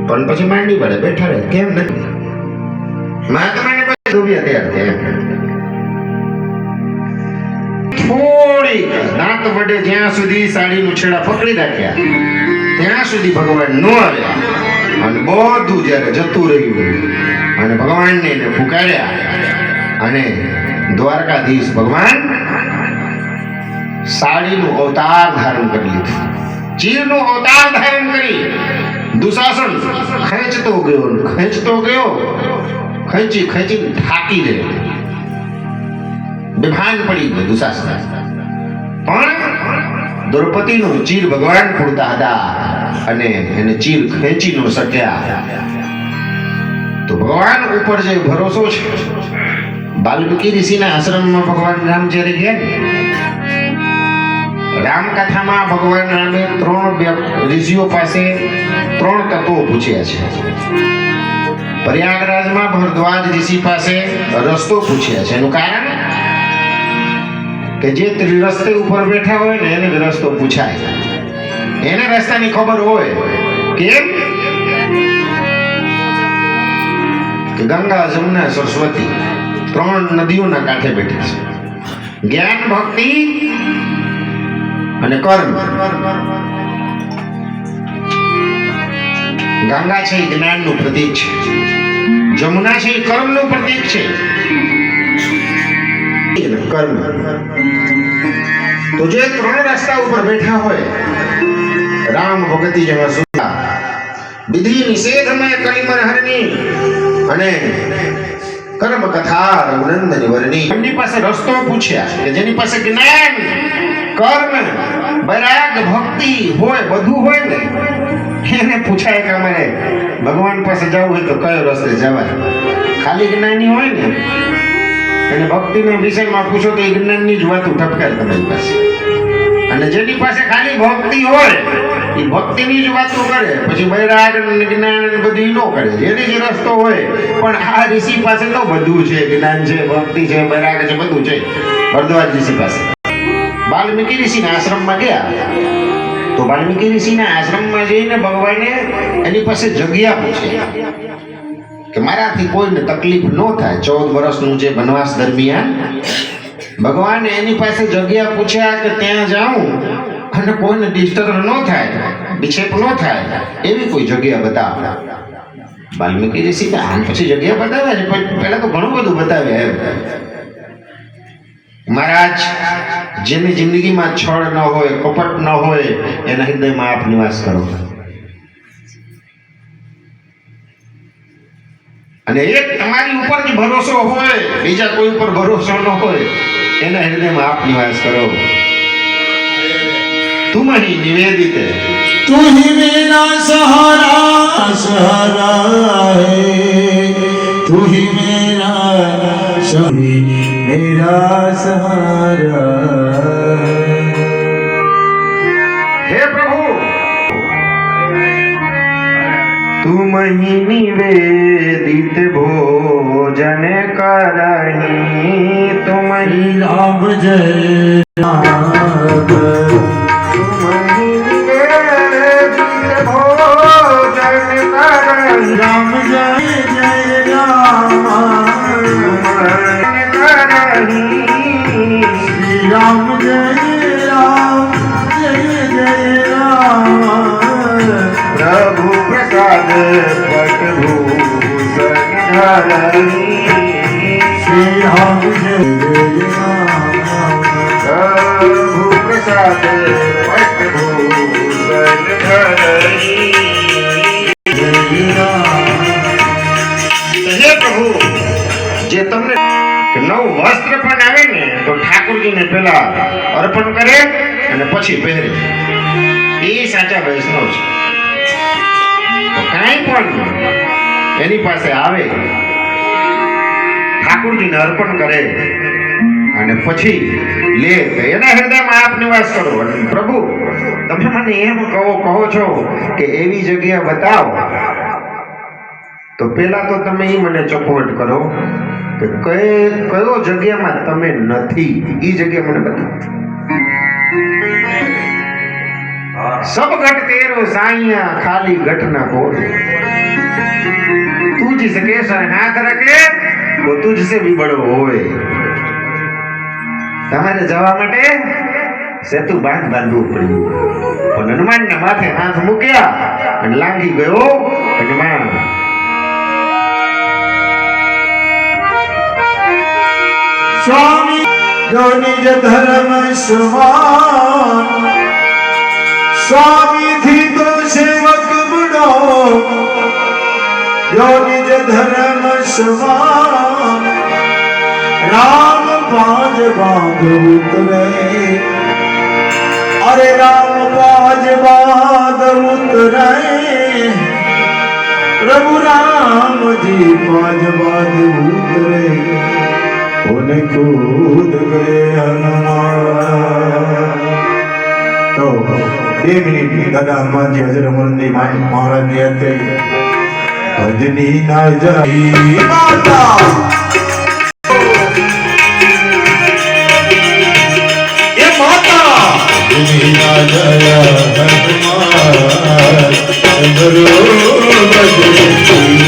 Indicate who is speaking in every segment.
Speaker 1: પણ પછી માંડી પડે બેઠા રહે કેમ નથી માં તમારે પછી ડૂબ્યા તૈયાર થયા થોડી દાંત વડે જ્યાં સુધી સાડીનું છેડા પકડી રાખ્યા ત્યાં સુધી ભગવાન ન આવ્યા અને બધું જ્યારે જતું રહ્યું અને ભગવાનને એને પુકાર્યા અને દ્વારકાધીશ ભગવાન સાડીનું અવતાર ધારણ કરી લીધું ચીરનું અવતાર ધારણ કરી દુશાસન ખેંચતો ગયો ખેંચી થાકી ગયો બેભાન પડી ગયો દુશાસન પણ દ્રૌપદીનું ચીર ભગવાન પૂરતા હતા અને એને ચીર ખેંચી ન શક્યા તો ભગવાન ઉપર જે ભરોસો છે વાલ્મીકી ઋષિના આશ્રમમાં ભગવાન રામ જ્યારે ગયા રામકથામાં ભગવાન રામે 3 ઋષિઓ પાસે 3 તત્વો પૂછ્યા છે પ્રયાગરાજમાં ભરદ્વાજ ઋષિ પાસે રસ્તો પૂછ્યા છે એનું કારણ કે જે રસ્તે ઉપર બેઠા હોય ને એને રસ્તો પૂછાય એને રસ્તાની ખબર હોય કેમ કે ગંગા જમુના સરસ્વતી 3 નદીઓના કાંઠે બેઠી છે જ્ઞાન ભક્તિ અને કર્મ ગંગા છે એ જ્ઞાનનું પ્રતીક છે જમુના છે એ કર્મનું પ્રતીક છે કર્મ તો જે 3 રસ્તા ઉપર બેઠા હોય રામ ભગતિ જેવા સુતા વિધિ નિષેધમય કલિમર હરની અને કર્મ કથા રઘુનંદન વરની એમની પાસે રસ્તો પૂછ્યા કે જેની પાસે જ્ઞાન કર્મ વૈરાગ ભક્તિ હોય બધું હોય ને એને પૂછાય કે અમારે ભગવાન પાસે જવું હોય તો કયો રસ્તે જવાય ખાલી જ્ઞાની હોય ને અને ભક્તિના વિષયમાં પૂછો તો એ જ્ઞાનની જ વાતો ઠપકારે તમારી પાસે અને જેની પાસે ખાલી ભક્તિ હોય એ ભક્તિની જ વાતો કરે પછી વૈરાગ જ્ઞાન બધું ન કરે જેની જ રસ્તો હોય પણ આ ઋષિ પાસે તો બધું છે જ્ઞાન છે ભક્તિ છે વૈરાગ છે બધું છે ભરદ્વાજ ઋષિ પાસે વાલ્મીકી ઋષિના આશ્રમમાં ગયા તો વાલ્મીકી ઋષિના આશ્રમમાં જઈને ભગવાને એની પાસે જગ્યા પૂછી કે મારાથી કોઈને તકલીફ ન થાય 14 વર્ષનું જે વનવાસ દરમિયાન ભગવાને એની પાસે જગ્યા પૂછ્યા કે ત્યાં જાઉં અને કોઈને ડિસ્ટર્બ ન થાય વિક્ષેપ ન થાય એવી કોઈ જગ્યા બતાવ વાલ્મીકી ઋષિ પછી જગ્યા બતાવ્યા છે પણ પહેલા તો ઘણું બધું બતાવ્યા મહારાજ જેની જિંદગીમાં છળ ન હોય કપટ ન હોય એના હૃદયમાં આપ નિવાસ કરો અને એક તમારી ઉપર જ ભરોસો હોય બીજા કોઈ ઉપર ભરોસો ન હોય એના હૃદયમાં આપ નિવાસ કરો तुम ही निवेदित
Speaker 2: तू ही मेरा सहारा सहारा है तू ही मेरा सहारा
Speaker 1: हे प्रभु तुम ही निवेदित भोजन करही तुम ही
Speaker 2: राम जय राम राम जय जय राम श्री राम जय राम जय जय राम
Speaker 1: प्रभु प्रसाद पटभूषण धरणी
Speaker 2: श्री राम जय जय राम
Speaker 1: प्रभु प्रसाद पटभूषण धरणी જે તમને નવું વસ્ત્ર પણ આવે ને તો ઠાકોરજીને પહેલા અર્પણ કરે અને પછી પહેરે એ સાચા વૈષ્ણવ છે તો કાંઈ પણ એની પાસે આવે ઠાકોરજીને અર્પણ કરે અને પછી લે એના હૃદયમાં આપ નિવાસ કરો અને પ્રભુ તમે મને એમ કહો છો કે એવી જગ્યા બતાવો તો પેલા તો તમે એ મને ચોખવટ કરો કે કયો જગ્યામાં તમે નથી એ જગ્યા મને બતાવો સબ ઘટ તેરો સાઈયા ખાલી ઘટ ના કોર ऊंची से केस और हाथ रखे वो तुझसे भी बड़ो होवे તમારે જવા માટે સેતુ બાંધવું પડ્યું પણ હનુમાનના માથે હાથ મૂક્યા અને લાગી ગયો હનુમાન
Speaker 2: સ્વામી જો નિજ ધર્મ સમાન સ્વામી થી તો સેવક બડો જો નિજ ધર્મ સમાન રામ પાજ બાંધ ઉતરે અરે રામ પાજ બાંધ ઉતરે પ્રભુ રામજી પાજ બાંધ ઉતરે ઉને કૂદ ગયે હનુમાન તો 2 મિનિટની દાદા હનુમાનજી હજર અમરંદી મહારાજની હતી ભજની ના જઈ માતા એ માતા ભજની ના જય હનુમાન ગુરુ ભજની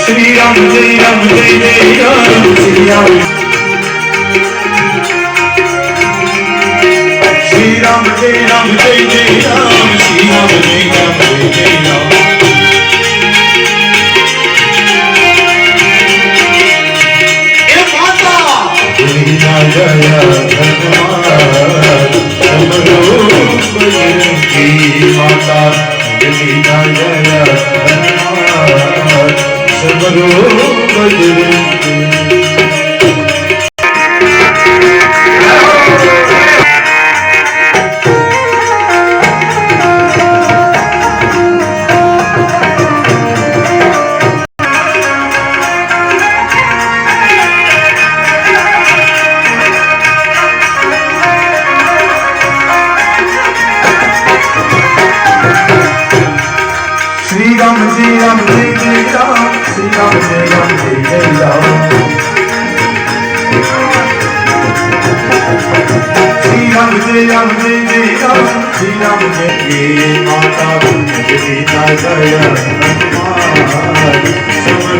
Speaker 2: Shri Ram Jai Ram Jai Jai Ram Shri Ram Shri Ram Jai Ram Jai Jai Ram Shri Ram Jai Ram Jai Jai Ram E Mata Jaya Jaya Hanuman Amaro Bajrangi Mata Jaya Jaya Hanuman Amaro Bajrangi Shri Ram Jai Ram Jai Jai Ram Shri Ram Jai Ram Jai Jai Ram Shri Ram Jai Ram Jai Jai Ram Shri Ram Jai Jai Mata Jai Jaya Hanuman